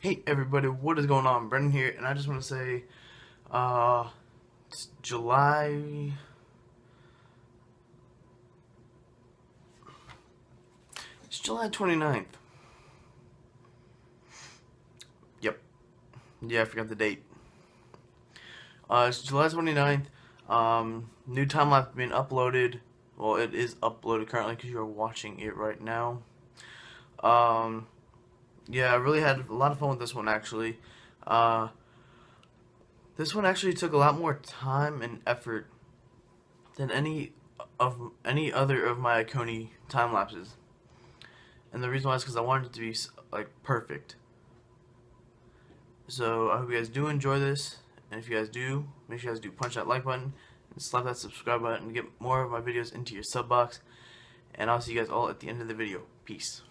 Hey everybody, what is going on? Brendan here, and I just want to say, it's July 29th. Yep. Yeah, I forgot the date. It's July 29th. New time lapse being uploaded. Well, it is uploaded currently because you're watching it right now. Yeah, I really had a lot of fun with this one actually. This one actually took a lot more time and effort than any other of my Aconey time lapses. And the reason why is because I wanted it to be like perfect. So I hope you guys do enjoy this, and if you guys do, make sure you guys do punch that like button and slap that subscribe button and get more of my videos into your sub box. And I'll see you guys all at the end of the video. Peace.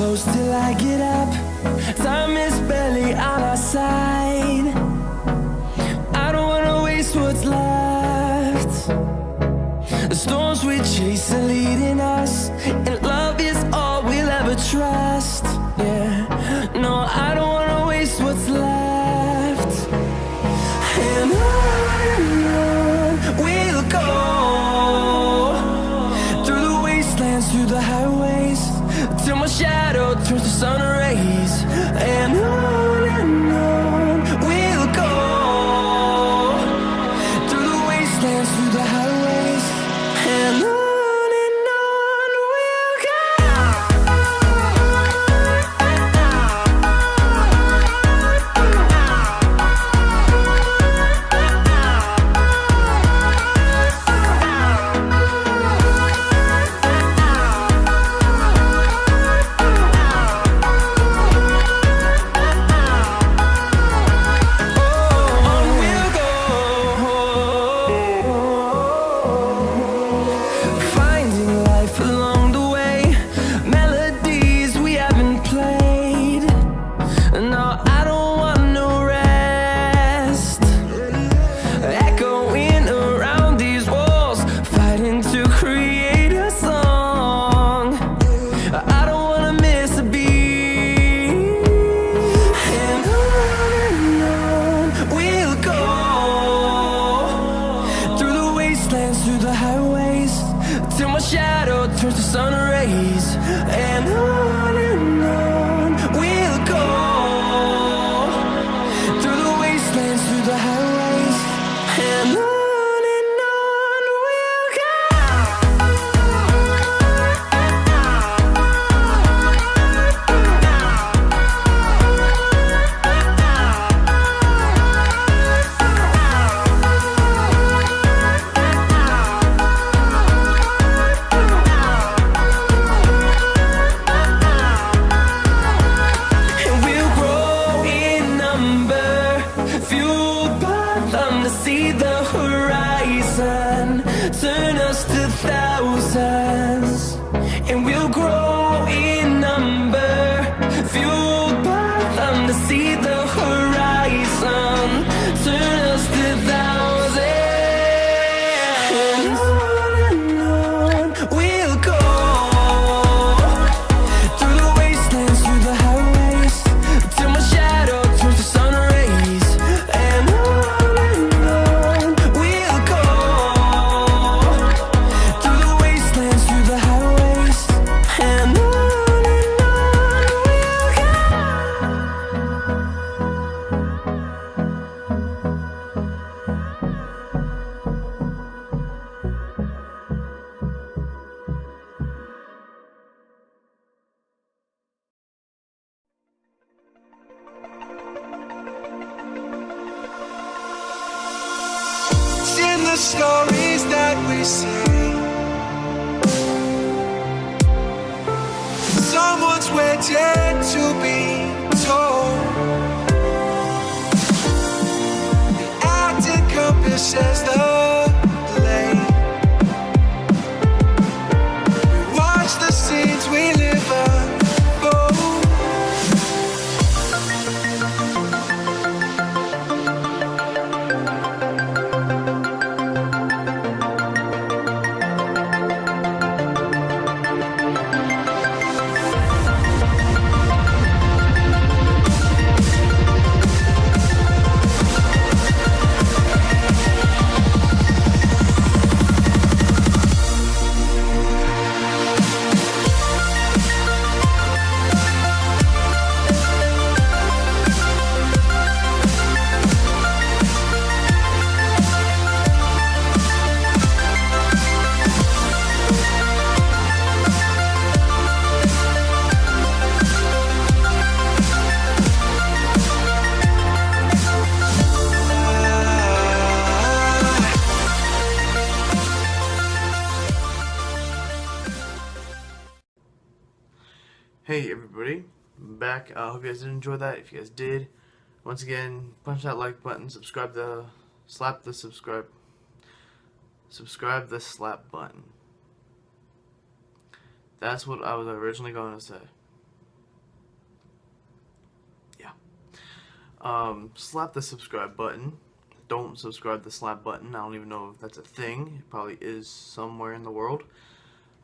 close till I get up. Time is barely on our side. I don't wanna waste what's left. The storms we chase are leading us, and love is all we'll ever trust. Yeah, no, I don't wanna waste what's left. And on we'll go, through the wastelands, through the highways, till my shadow turns to sun rays. And on we'll go, through the wastelands, through the highways, and on we'll go. Through the highways, till my shadow turns to sun rays. And on we'll go, through the wastelands, through the highways, and on we'll go. See the horizon turn us to thousands, and we'll grow in number, fueled by them to see the horizon turn us to thousands. And on we'll go, through the wastelands, through the highways, till my shadow turns to sun rays. And in the stories that we say, someone's waiting to be told. The act encompasses the lane. We watch the scenes we live unfold. Hey everybody, I'm back. I hope you guys did enjoy that. If you guys did, once again, punch that like button, slap the slap button. That's what I was originally going to say. Slap the subscribe button. Don't subscribe the slap button. I don't even know if that's a thing. It probably is somewhere in the world.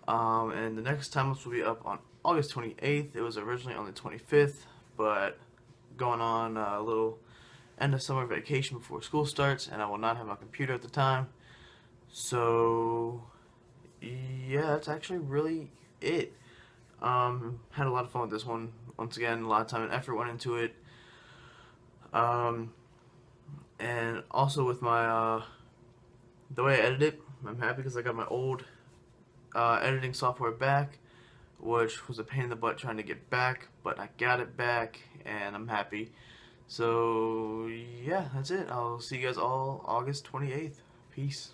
And the next time-lapse will be up on August 28th. It was originally on the 25th, but going on a little end of summer vacation before school starts, and I will not have my computer at the time. So yeah, that's actually really it. Had a lot of fun with this one. Once again, a lot of time and effort went into it. And also with my the way I edit it, I'm happy because I got my old editing software back, which was a pain in the butt trying to get back, but I got it back and I'm happy. So yeah, that's it. I'll see you guys all August 28th. Peace.